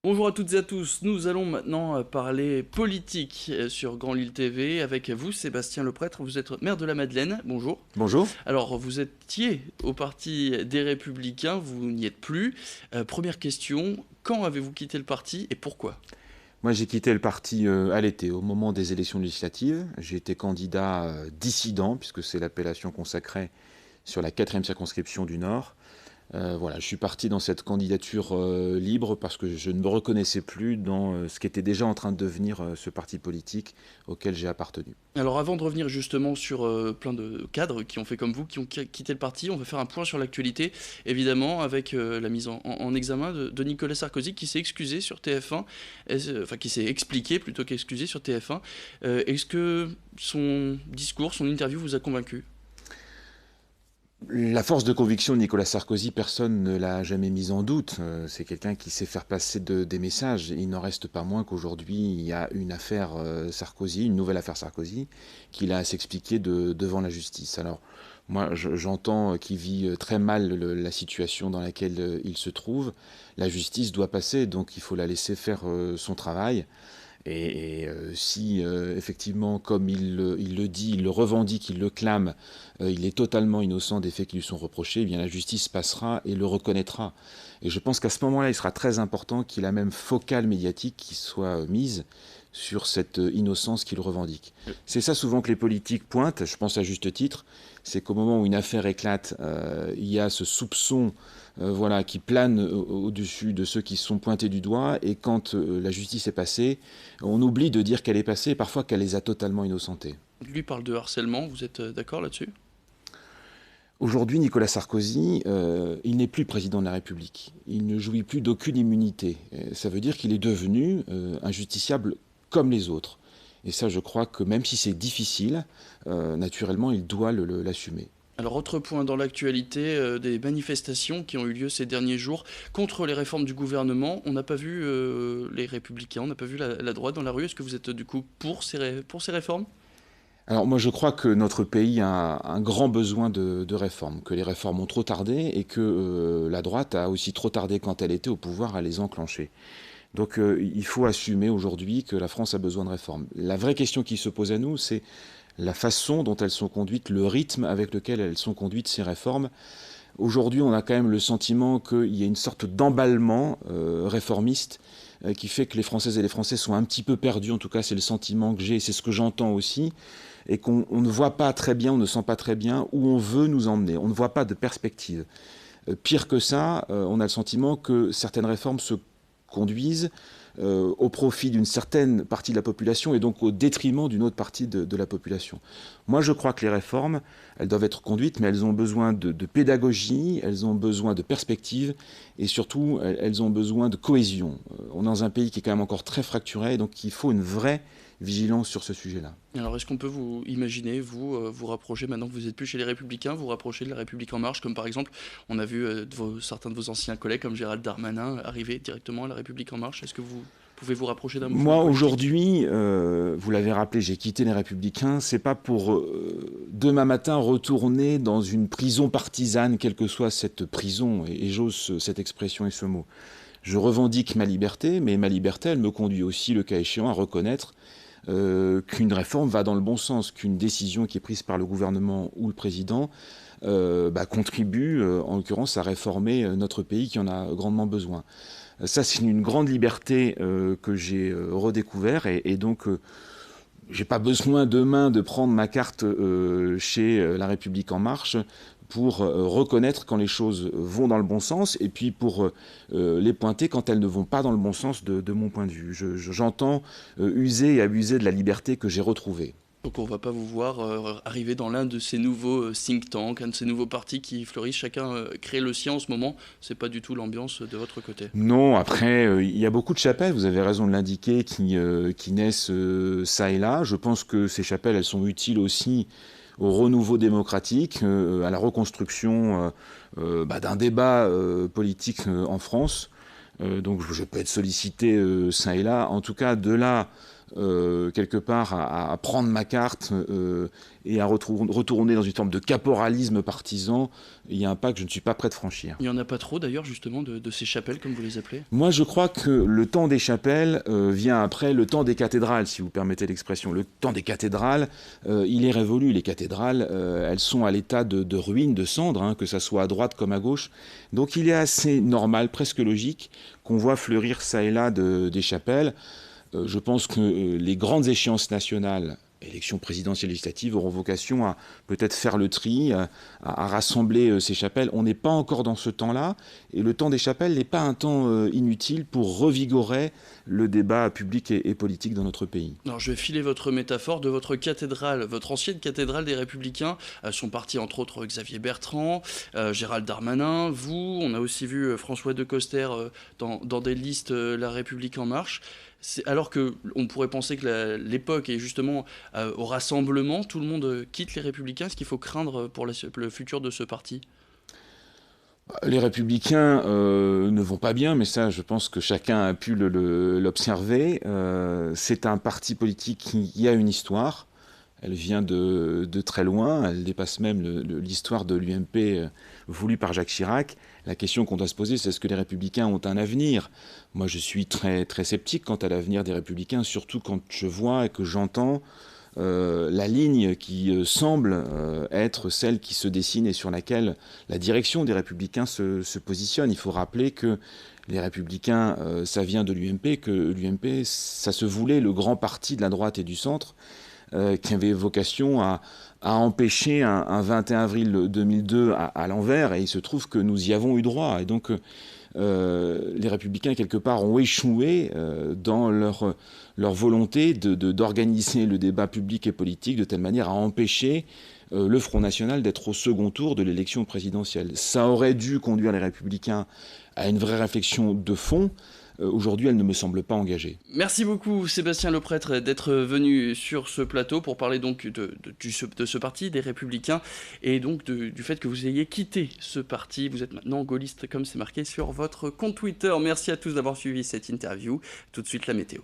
Bonjour à toutes et à tous, nous allons maintenant parler politique sur Grand Lille TV avec vous Sébastien Leprêtre, vous êtes maire de la Madeleine, bonjour. Bonjour. Alors vous étiez au parti des Républicains, vous n'y êtes plus. Première question, quand avez-vous quitté le parti et pourquoi? Moi, j'ai quitté le parti à l'été, au moment des élections législatives. J'ai été candidat dissident, puisque c'est l'appellation consacrée sur la 4e circonscription du Nord. Voilà, je suis parti dans cette candidature libre parce que je ne me reconnaissais plus dans ce qui était déjà en train de devenir ce parti politique auquel j'ai appartenu. Alors avant de revenir justement sur plein de cadres qui ont fait comme vous, qui ont quitté le parti, on va faire un point sur l'actualité, évidemment, avec la mise en examen de Nicolas Sarkozy qui s'est excusé sur TF1, enfin qui s'est expliqué plutôt qu'excusé sur TF1. Est-ce que son discours, son interview vous a convaincu? La force de conviction de Nicolas Sarkozy, personne ne l'a jamais mise en doute. C'est quelqu'un qui sait faire passer des messages. Il n'en reste pas moins qu'aujourd'hui, il y a une affaire Sarkozy, une nouvelle affaire Sarkozy, qu'il a à s'expliquer devant la justice. Alors, moi, j'entends qu'il vit très mal la situation dans laquelle il se trouve. La justice doit passer, donc il faut la laisser faire son travail. Si effectivement, comme il le dit, il le revendique, il le clame, il est totalement innocent des faits qui lui sont reprochés, eh bien la justice passera et le reconnaîtra. Et je pense qu'à ce moment-là, il sera très important qu'il y ait la même focale médiatique qui soit mise sur cette innocence qu'il revendique. C'est ça souvent que les politiques pointent, je pense à juste titre, c'est qu'au moment où une affaire éclate, il y a ce soupçon voilà, qui plane au-dessus de ceux qui sont pointés du doigt, et quand la justice est passée, on oublie de dire qu'elle est passée, et parfois qu'elle les a totalement innocentés. Lui parle de harcèlement, vous êtes d'accord là-dessus? Aujourd'hui, Nicolas Sarkozy, il n'est plus président de la République. Il ne jouit plus d'aucune immunité. Ça veut dire qu'il est devenu un justiciable comme les autres. Et ça, je crois que même si c'est difficile, naturellement, il doit l'assumer. Alors autre point dans l'actualité, des manifestations qui ont eu lieu ces derniers jours contre les réformes du gouvernement. On n'a pas vu les républicains, on n'a pas vu la droite dans la rue. Est-ce que vous êtes du coup pour ces réformes? Alors moi je crois que notre pays a un grand besoin de réformes, que les réformes ont trop tardé et que la droite a aussi trop tardé quand elle était au pouvoir à les enclencher. Donc il faut assumer aujourd'hui que la France a besoin de réformes. La vraie question qui se pose à nous, c'est la façon dont elles sont conduites, le rythme avec lequel elles sont conduites, ces réformes. Aujourd'hui, on a quand même le sentiment qu'il y a une sorte d'emballement réformiste qui fait que les Françaises et les Français sont un petit peu perdus. En tout cas, c'est le sentiment que j'ai, c'est ce que j'entends aussi, et qu'on ne voit pas très bien, on ne sent pas très bien où on veut nous emmener. On ne voit pas de perspective. Pire que ça, on a le sentiment que certaines réformes se conduisent au profit d'une certaine partie de la population et donc au détriment d'une autre partie de la population. Moi, je crois que les réformes, elles doivent être conduites, mais elles ont besoin de pédagogie, elles ont besoin de perspective et surtout, elles ont besoin de cohésion. On est dans un pays qui est quand même encore très fracturé, et donc il faut une vraie vigilance sur ce sujet-là. Alors est-ce qu'on peut vous imaginer, vous rapprocher, maintenant que vous n'êtes plus chez les Républicains, vous rapprocher de la République En Marche, comme par exemple, on a vu certains de vos anciens collègues, comme Gérald Darmanin, arriver directement à la République En Marche. Est-ce que vous pouvez vous rapprocher d'un mouvement Moi, politique? aujourd'hui, vous l'avez rappelé, j'ai quitté les Républicains. C'est pas pour demain matin retourner dans une prison partisane, quelle que soit cette prison, et j'ose cette expression et ce mot. Je revendique ma liberté, mais ma liberté, elle me conduit aussi, le cas échéant, à reconnaître qu'une réforme va dans le bon sens, qu'une décision qui est prise par le gouvernement ou le président contribue, en l'occurrence, à réformer notre pays qui en a grandement besoin. Ça, c'est une grande liberté que j'ai redécouvert et donc j'ai pas besoin demain de prendre ma carte chez La République En Marche pour reconnaître quand les choses vont dans le bon sens et puis pour les pointer quand elles ne vont pas dans le bon sens de mon point de vue. J'entends user et abuser de la liberté que j'ai retrouvée. Donc on va pas vous voir arriver dans l'un de ces nouveaux think tanks, un de ces nouveaux partis qui fleurissent, chacun crée le sien en ce moment. C'est pas du tout l'ambiance de votre côté. Non, après, il y a beaucoup de chapelles, vous avez raison de l'indiquer, qui naissent ça et là. Je pense que ces chapelles, elles sont utiles aussi au renouveau démocratique, à la reconstruction d'un débat politique en France. Donc je peux être sollicité ça et là. En tout cas, de là quelque part à prendre ma carte et à retourner dans une forme de caporalisme partisan, il y a un pas que je ne suis pas prêt de franchir. Il n'y en a pas trop d'ailleurs justement de ces chapelles comme vous les appelez? Moi je crois que le temps des chapelles vient après le temps des cathédrales, si vous permettez l'expression. Le temps des cathédrales, il est révolu. Les cathédrales, elles sont à l'état de ruines, de cendres, hein, que ça soit à droite comme à gauche. Donc il est assez normal, presque logique, qu'on voit fleurir ça et là des chapelles. Je pense que les grandes échéances nationales, élections présidentielles législatives, auront vocation à peut-être faire le tri, à rassembler ces chapelles. On n'est pas encore dans ce temps-là, et le temps des chapelles n'est pas un temps inutile pour revigorer le débat public et politique dans notre pays. Alors je vais filer votre métaphore de votre cathédrale, votre ancienne cathédrale des Républicains. Sont partis entre autres Xavier Bertrand, Gérald Darmanin, vous. On a aussi vu François Decoster dans des listes La République En Marche. Alors qu'on pourrait penser que l'époque est justement au rassemblement, tout le monde quitte les Républicains. Est-ce qu'il faut craindre pour le futur de ce parti ? Les Républicains ne vont pas bien, mais ça, je pense que chacun a pu l'observer. C'est un parti politique qui a une histoire. Elle vient de très loin, elle dépasse même l'histoire de l'UMP voulue par Jacques Chirac. La question qu'on doit se poser, c'est est-ce que les Républicains ont un avenir ? Moi, je suis très, très sceptique quant à l'avenir des Républicains, surtout quand je vois et que j'entends la ligne qui semble être celle qui se dessine et sur laquelle la direction des Républicains se positionne. Il faut rappeler que les Républicains, ça vient de l'UMP, que l'UMP, ça se voulait le grand parti de la droite et du centre, qui avait vocation à empêcher un 21 avril 2002 à l'envers, et il se trouve que nous y avons eu droit. Et donc les Républicains, quelque part, ont échoué dans leur volonté d'organiser le débat public et politique de telle manière à empêcher le Front National d'être au second tour de l'élection présidentielle. Ça aurait dû conduire les Républicains à une vraie réflexion de fond. Aujourd'hui, elle ne me semble pas engagée. Merci beaucoup Sébastien Leprêtre d'être venu sur ce plateau pour parler donc de ce parti, des Républicains, et donc du fait que vous ayez quitté ce parti. Vous êtes maintenant gaulliste comme c'est marqué sur votre compte Twitter. Merci à tous d'avoir suivi cette interview. Tout de suite la météo.